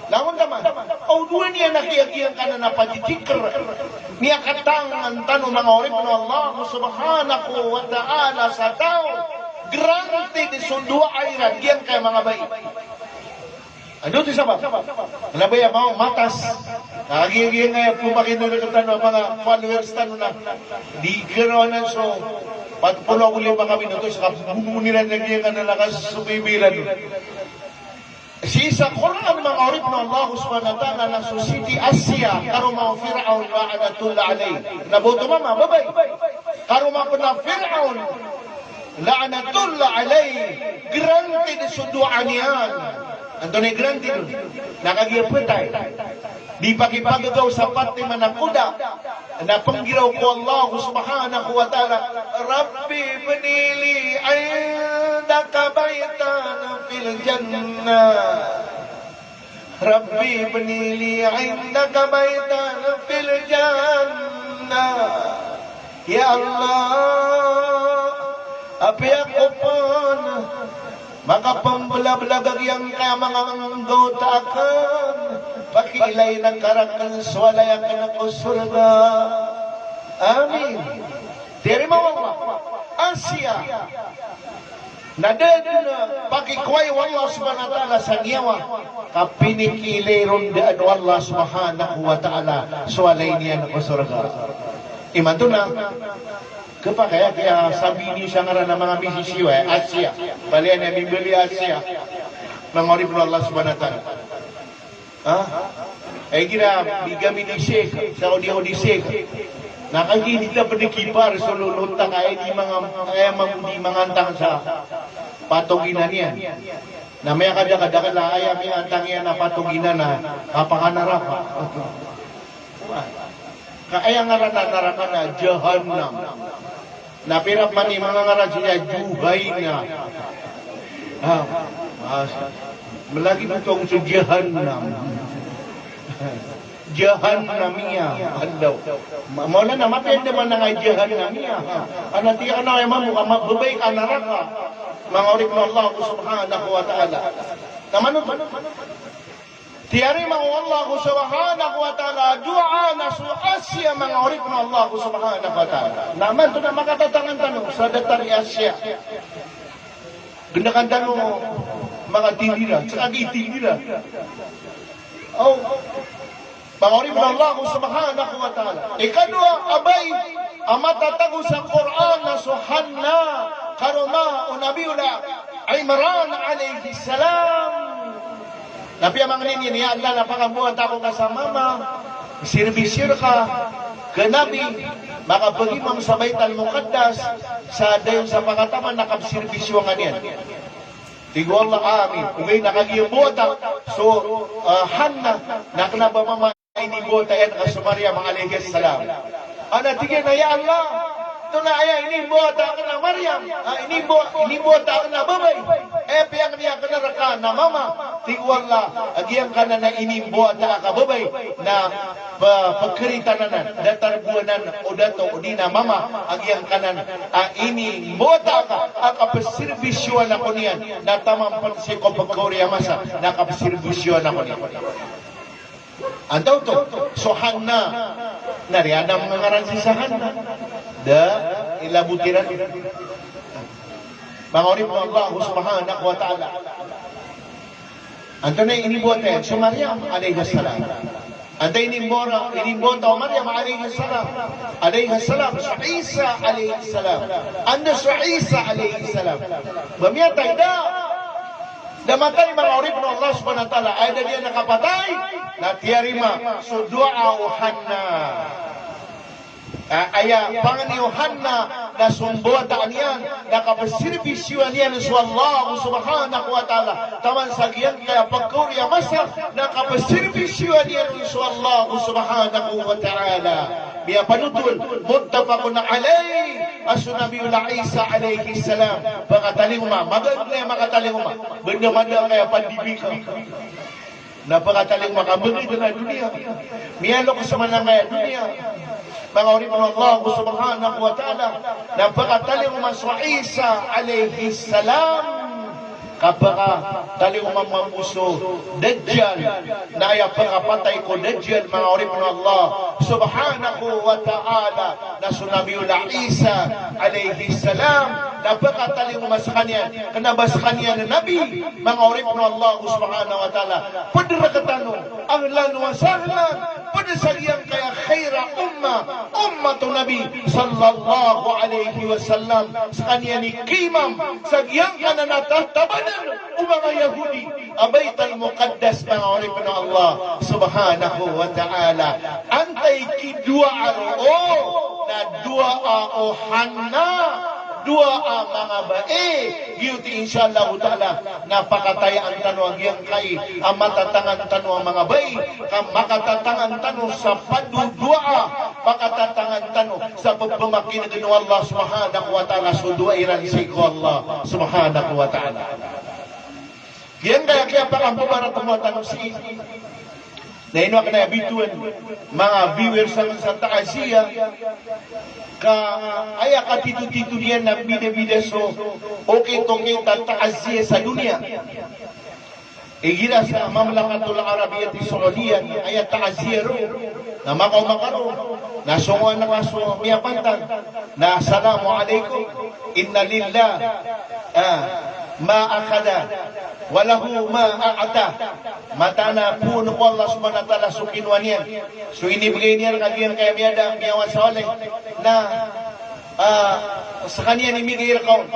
Langon naman, duwan niya nakiyagiyang ka na napadidikr. Niya katang ang tanong mga orib na Allah subhanahu wa ta'ala sa tao. Granted sundua ayran, giyan kay mga bayi. Ano ito sabab? Nabaya mga matas, Nagiging ngayon, pumakinulagatan ng mga followers na di kirawanan so, patpulo ko lima kami nito, sa kabuniran naging nalakas sumibilan. Sa Quran mga orip na Allah subhanahu wa ta'ala na Siti Asya, karo mga Fir'aun la'anatullah alay. Nabuto mama, babay. Karo mga na Fir'aun la'anatullah alay. Granted suduan yan. Ando na granted nun. Nakagiyaputay. Di pakipagagaw sa pati manakuda na panggiraw ko Allah subhanahu wa ta'ala, Rabbi benili indaka baytan fil jannah, Rabbi benili indaka baytan fil jannah. Ya Allah, apa ako pun maka pembelabelagag yang kaya mga anggotakan pakilay ng karakan swalayakan ako surga. Amin. Dari mawala Asya nadadala pakikway Allah subhanahu wa ta'ala sa niyawa kapinikilay rondaan Allah subhanahu wa ta'ala swalay niya ako surga. Iman to na kaya sabi niyo siya nga ng mga misisyo Asya balian niya bibili Asya mangorip ng Allah subhanahu wa ta'ala. Kira bigami ni Sheikh sa odi Sheikh nakagini na panikipar so lulunta kaya di mangantang sa patuginan yan na may kadakadakan na ay may antang yan na patuginan na kapakanarap kaya nga naranaran na Jahannam na pirap man yung mga ngaran siya juhay na malagi mo itong sa Jahannam Jahannamiya Allah maula na mapende man nga Jahannamiya anati ka na mamu mababay ka naraka mga orik na Allah subhanahu wa ta'ala naman tiyari mga Allah subhanahu wa ta'ala dua na su Asya mga orik na Allah subhanahu wa ta'ala naman ito na makatatangan tanong sa datari Asya ganda tanong mga tinira sa agitinira Pangorib na Allah subhanahu wa ta'ala. Ikadua, abay, amatatago sa Quran na suhanna karuma o nabiula Imran alayhi salam. Napiya mga ninyo niya Allah na pangabuhan tako ka sa mama, sirbisir ka, kanabi, makapagimam sa Baital Muqaddas, sa dayon sa pangataman nakapsirbisyo nga niyan. Tigo Allah amin. Kung nakagiyabota, so Hanna, nakanaba mama, inibota yan ka Maryam alayhi salam. Ana tigil na ya Allah. Ito na ay inibota ka na Maryam. Inibota ka na babay. Piyang niya ka na raka na mama. Tigo Allah. Agiyang ka na inibota ka babay. Na pagkarita na na. Datarbuanan o dato o di na mama. Agiyang ka na inibota ka. Akapaservisyon ako niyan. Na tamang pansi ko pagkorya masa. Nakapaservisyon ako niyan. Antaw to, so Hanna, nariyan ang mga ngaran sa Hanna. Ilabutiran. Mangorip mo Allah subhanahu wa ta'ala. Anto na inibote, so Maryam alayhi salam. Anto inibota o Maryam alayhi salam. Alayhi salam, so Isa alayhi salam. Ando so Isa alayhi salam. Bamiyatay na. Damatay mga orip ng Allah subhanahu wa ta'ala ay na diyan nakapatay na tiyarima so dua o Hanna aya pangan ni Hanna na sumbuatan yan nakapasirbisyon yan sa Allah subhanahu wa ta'ala taman sa giyan kaya pagkurya masa nakapasirbisyon yan sa Allah subhanahu wa ta'ala biya panutul muttafaqun alay asu Nabiul Isa alayhi salam pagkatalinguma maganda makatalinguma benda manda kaya pandibika napakataling makabagay na dunia miyalo ko sa manangaya dunia mga orip ng Allah subhanahu wa ta'ala napakataling sa Isa alayhi salam kapaka taling mamuso Dajjal na ay pagkapatay ko Dajjal mga orip ng Allah subhanahu wa ta'ala na sunabiul Isa alayhi salam napakataling umasakanian, kanabasakanian na Nabi, mga orip na Allah subhanahu wa ta'ala, padrakatano, ang lano wa sahlan, padasagyan kaya khaira ummatu Nabi, sallallahu alaihi wasallam, sa kanya ni Kimam, sagyang ka na natatabanan, o mga Yahudi, abaytal muqaddas, mga orip na Allah subhanahu wa ta'ala, antay kidua aro, na dua o hanna, dua mga bae, giyuti inshallah ta'ala, napakatay ang tanong yang kay, ang matatangan tanong ang mga bae, ang makatatangan tanong sa padudua, makatatangan tanong sa pagpamakin ng Allah subhanahu wa ta'ala, sudua iran siku Allah subhanahu wa ta'ala. Yan kaya pakampubarat ang mga tanong si na ino ka na abituan mga viewers sa taasiya ka aya ka titu-titu niyan na bida-bida so okay ta taasiya sa dunia igira sa Mamlakatul Arabiyyah Saudiya aya taasiya ro na makaro na sunguan na kaso miyapantan na assalamu alaikum inna lillah ma akhada walahu ma a'ata matana puno ko Allah subhanahu wa ta'ala sukinwan yan so inibigay niya kagiyan kaya miyada miyawan sa olay na sa kanya ni Miguel Kaun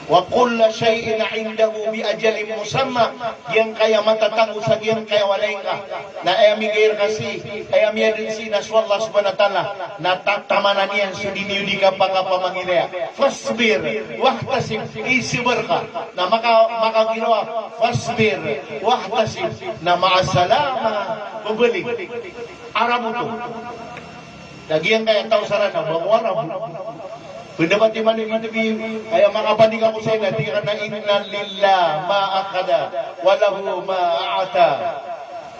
wa kulla shay'in 'indahu bi ajalin musamma yang kaya matatango sa yang kaya walay ka na ay Miguel kasi ay amiyadin si Allah subhanahu wa ta'ala natatamanan yan so diniyudi ka pagkapamangilaya fasbir wahtasib isibar ka na makaginawa fasbir wahtasib na maasalama bubalik Arabo to nagyan kaya tao sarana bawarabu pendapat di mana itu ayam mengabadi kamu saya nanti karena inna lillah ma akada walahu ma a'ata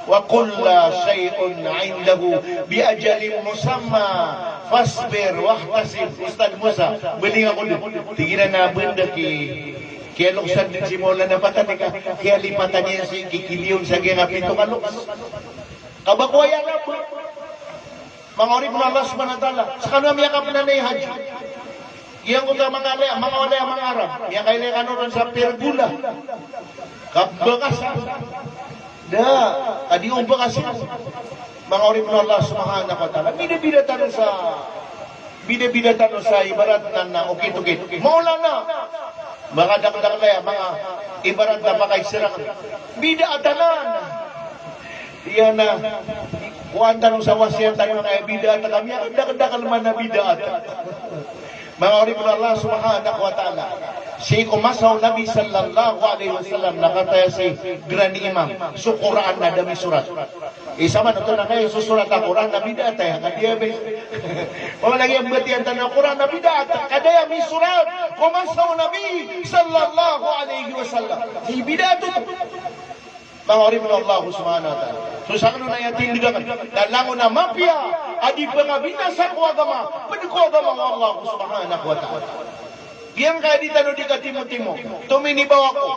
wa kulla syai'un 'indahu bi ajalin musamma fasbir wahtasib Ustaz Musa beli aku tigiran na benda kaya luksan din si Mola na patan kaya lipatan niya si kikiliyon sa kaya pinto kalok kabakwayan na po mga orip na Allah subhanahu wa ta'ala sa kanwa miyakap na na haji yang udah mga Arab, yang kailan kanuran sa pergula, kabakasan, adi umbakasan, mga orip na Allah subhanahu wa ta'ala, bida-bida tanong sa ibarat na ukit-ukit, maula na, mga dakdak kaya, mga ibarat na makaisirang, bida atanan, yan na, kuhan tanong sa wasyan tayo na bida at kami, dakdak naman na bida at mga orip na Allah subhanahu wa ta'ala si kumasaw Nabi sallallahu alaihi wasallam nakataya si Grani Imam so Quran na dami surat isa man ito na kayo susurat ang Quran na bidat kadiya lagi ang batian tanang Quran na bidat kadaya may surat kumasaw Nabi sallallahu alaihi wasallam si bidat mga orip na Allah subhanahu wa ta'ala so sa kanun na yatindigan dalango na mafia adi pangabina sa kuagama penikuagama ng Allah subhanahu wa ta'ala yang kaya di tanong di katimo-timo tuminibaw ako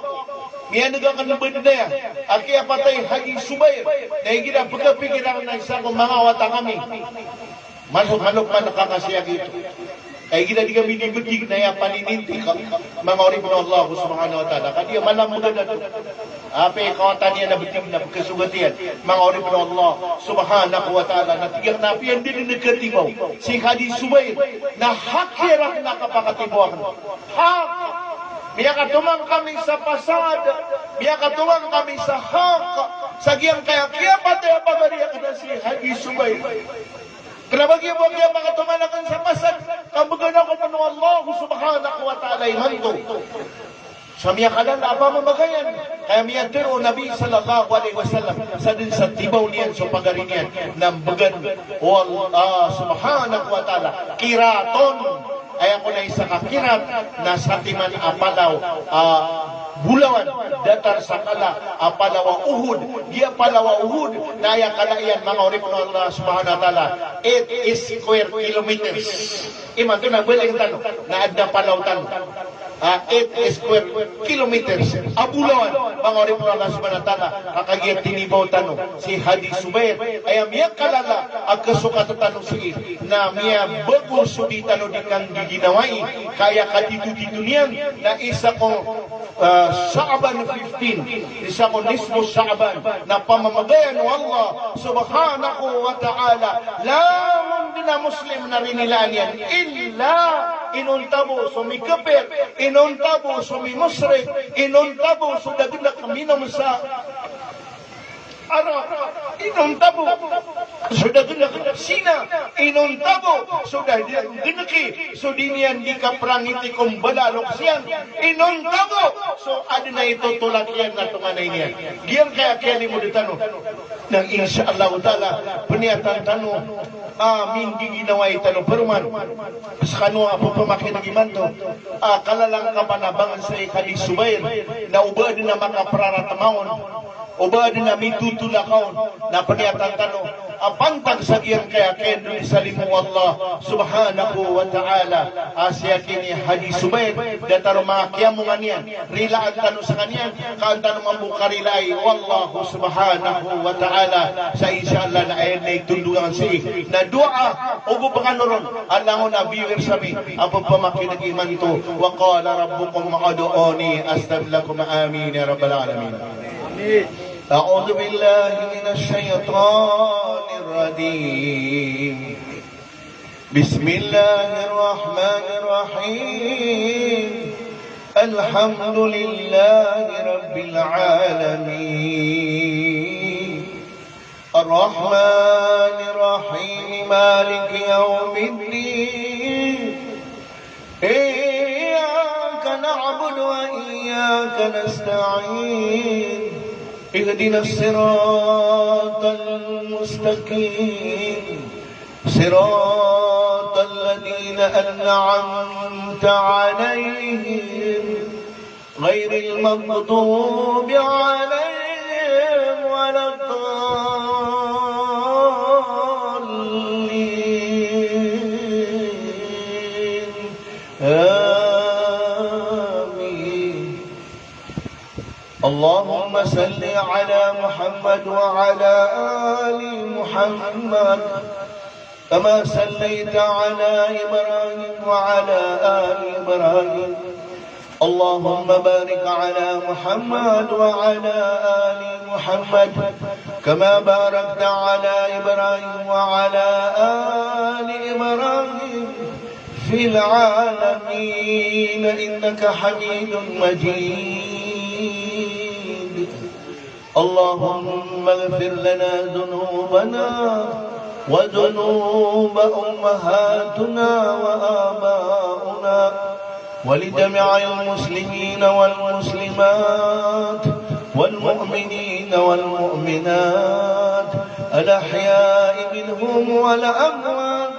miyanugang kanabad na yan aki apatay Haji Subair na higit pagkapikiran na isa kong mga watang kami manok man nakakasiyag ito ay kita di kami dibetik na yan panininti mga orip na Allah subhanahu wa ta'ala kaya malang mga na ito ape kawatan niya na betik na kasugatian mga orip na Allah subhanahu wa ta'ala na tigang napiyan din nagkatibaw si Haji Subair na hakirah na kapakatibawan hak biya katumang kami sa pasad biya katumang kami sa hak sagyang kaya patay pagariya ka na si Haji Subair kenapa kaya buang kaya makatumanakan sa pasad kambagan ako ng Allah subhanahu wa ta'ala imanto sa miya kalan apa mamagayan kaya miya tiro Nabi sallallahu alaihi wasallam sa din sa tibaw niyan sa pagarinian ng bagan Allah subhanahu wa ta'ala kiraton ay ako na isa kakirat na sa timan apalaw bulawan datar sakala apalawa uhud dia palawa uhud na yang kalaian mga orip na Allah subhanahu wa ta'ala 8 square kilometers iman to na beling tanong na adda palaw tanong 8 square kilometers abulawan mga rin Allah subhanahu wa ta'ala kakagiyat tinibaw tanong si Hadi Subair ay miya kalala ang kasukat tanong si na miya bago sudi tanong di kang giginawai kaya katitu-titu niyan na isa ko Sha'ban 15 isa ko nismo Sha'ban na pamamagayan ng Allah subhanahu wa ta'ala lamang din na Muslim na rinilaan yan illa inuntabo sumikapir inuntabo sumimusrik inuntabo sudagnak minum sa Arab inuntabo sudagnak sina inuntabo sudagnak so dinian di kaprangiti kong balalok siyan inuntabo so ada na ito tulad yan na tunganay niya diyan kaya mo ditano nang insyaallah ta'ala peniatan tano amin giginaway tano peruman sa kano apo pamakin gimanto kalalang kapanabangan sa Hadi Subair na ubad na makapraratamawon ubad na mitutulakaw na peniatan tano apantag sa giyang kaya kendo ni salimu Allah subhanahu wa ta'ala asya kini Hadi Subair dataro makiamungan niyan rilaan tano sa kanyan kaantano mambukarilay wallahu subhanahu wa ta'ala sa inshallah na ayan na itulungan si na dua ugo panganoron alangon na viewers sami apong pamakinig iman to wa qala rabbukum ma'adu'oni astablakum amin ya rabbal alamin أعوذ بالله من الشيطان الرجيم بسم الله الرحمن الرحيم الحمد لله رب العالمين الرحمن الرحيم مالك يوم الدين إياك نعبد وإياك نستعين اهدنا الصراط المستقيم صراط الذين أنعمت عليهم غير المغضوب عليهم ولا الضالين آمين اللهم صل على محمد وعلى آل محمد كما صليت على إبراهيم وعلى آل إبراهيم اللهم بارك على محمد وعلى آل محمد كما باركت على إبراهيم وعلى آل إبراهيم في العالمين إنك حميد مجيد اللهم اغفر لنا ذنوبنا وذنوب أمهاتنا وآباؤنا ولجميع المسلمين والمسلمات والمؤمنين والمؤمنات الأحياء منهم والأموات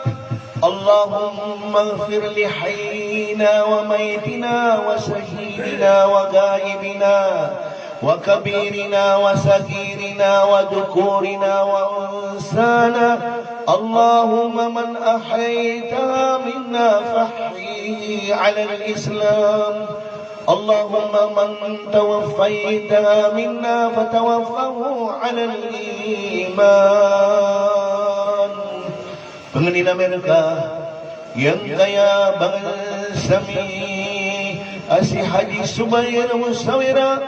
اللهم اغفر لحينا وميتنا وشهيدنا وغائبنا وكبيرنا وصغيرنا وذكورنا وأنثانا اللهم من أحييتها منا فاحيه على الإسلام اللهم من توفيتها منا فتوفه على الإيمان. Pengenina mereka yang kaya bangsami asi Hadi Subair Musawira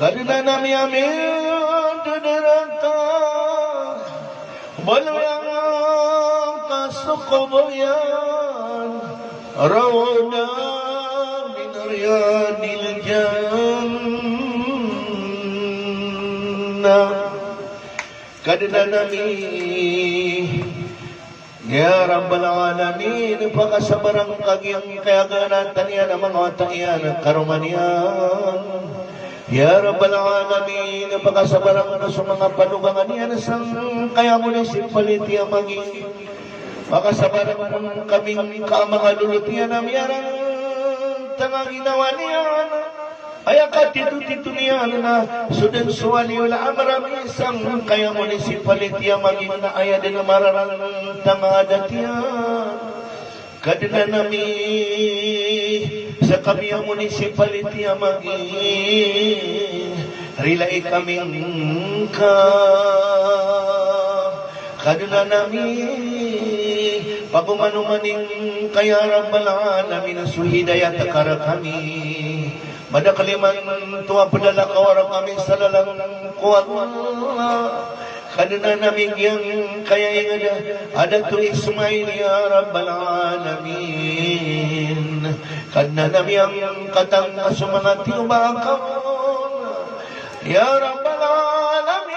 karena nami amin derata walang kasukubyan rawna min riyadil jannah karena nami Ya Rabbal Alamin, pagkasabarang kagyang kayaganatan yan ang mga tayan karumanian. Ya Rabbal Alamin, pagkasabarang na sa mga panugangan yan sang kaya mo na simpalit yan maging. Pagkasabarang kaming kaamakalulot yan ang yarang tangang ginawa niyan. Ayakat titu-titu niyan na sudan suwali wala amaram isang kaya municipality maging na aya din na mararang tangadat yan. Kadina nami sa kami ang municipality ang relay kaming ka kaduna namin pagumanumaning kaya rabbal alamin suhidayat kara kami madakaliman tuwa padala kawara kami sa lalang kuat kaduna namin yang kaya yang ada tu Ismail ya rabbal alamin kaduna namin yang katang asumangati umakam ya rabbal alamin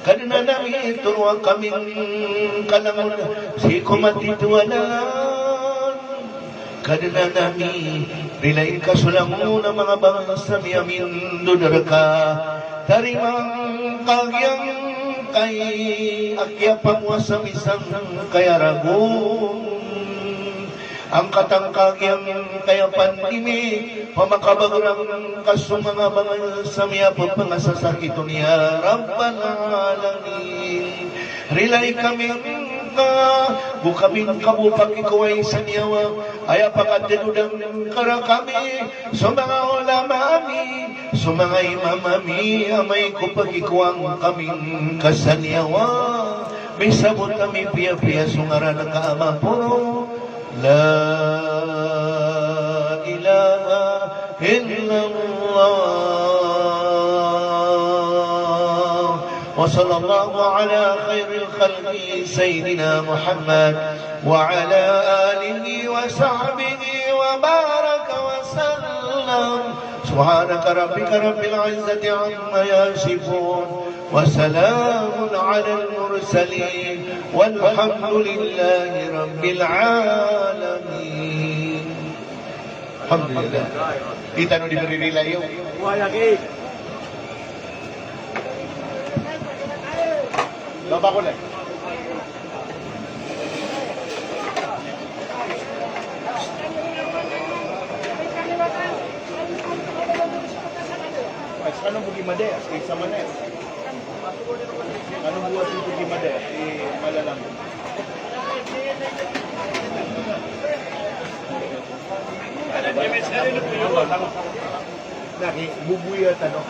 kaduna namin turuan kami kalangon si kumati tuwanan kaduna namin rilain kasulamu na mga bangsa mi amin dudar ka tarimang kagyang kay akya pamuasang isang kaya ragung ang katangkagyang kaya pandimi pamakabagrang kasumanga bangal sa miya po pangasasakito niya rabbal alamin rilay kami ka bukamin kabupag ikaw ay sa niyawa ay apakadinudang kara kami sa mga ulamami sa mga imamami amay kupag ikaw ang kaming kasanyawa may sabot kami piya-piya sungara ng kaama po La ilaha illallah wa sallallahu ala khairil khalqi sayyidina Muhammad wa ala alihi wa sahbihi wa baraka wa sallam subhanaka rabbika rabbil izzati amma yasifun وسلام على المرسلين والحمد لله رب العالمين الحمد لله kita no diberi nilai yuk lagi loba ko lang ano bugi made sa mana ano buat itu gimana di Malalam? Ada damage na rin. Naki bubuya tanong.